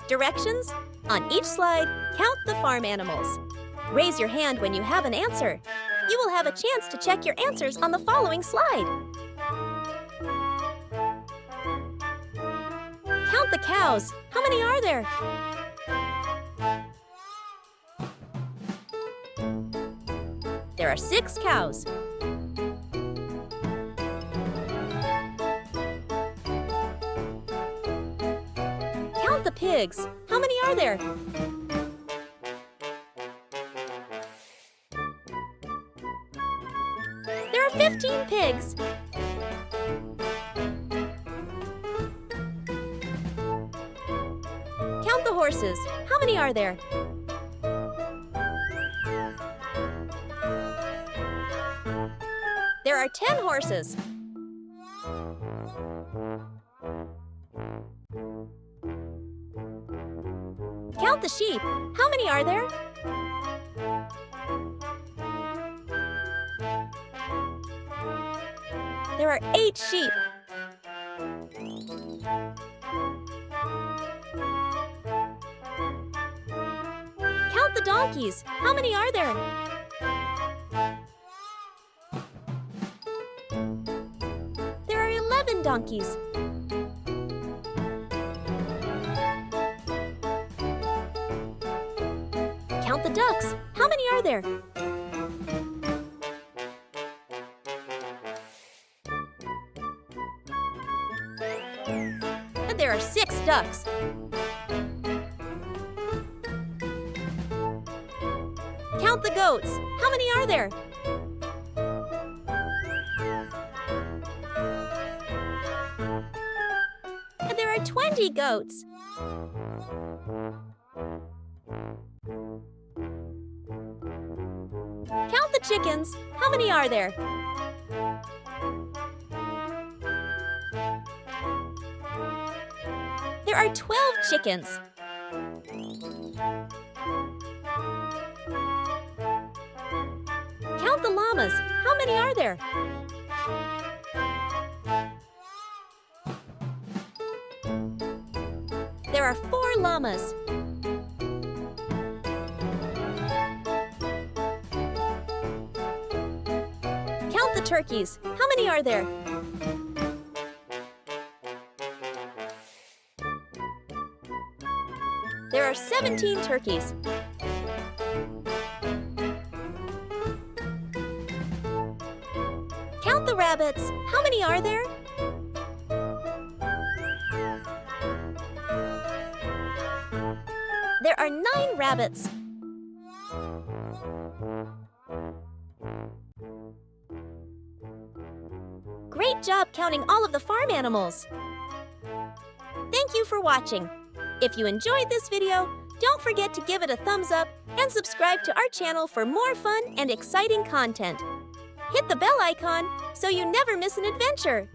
Directions? On each slide, count the farm animals. Raise your hand when you have an answer. You will have a chance to check your answers on the following slide. Count the cows. How many are there? There are 6 cows. Count the pigs. How many are there? There are 15 pigs. Count the horses. How many are there? There are 10 horses. Count the sheep. How many are there? There are 8 sheep. Count the donkeys. How many are there? There are 11 donkeys. Count the ducks. How many are there? There are 6 ducks. Count the goats. How many are there? And there are 20 goats. Count the chickens. How many are there? There are 12 chickens. Count the llamas. How many are there? There are 4 llamas. Count the turkeys. How many are there? There are 17 turkeys. Count the rabbits. How many are there? There are 9 rabbits. Great job counting all of the farm animals. Thank you for watching. If you enjoyed this video, don't forget to give it a thumbs up and subscribe to our channel for more fun and exciting content. Hit the bell icon so you never miss an adventure.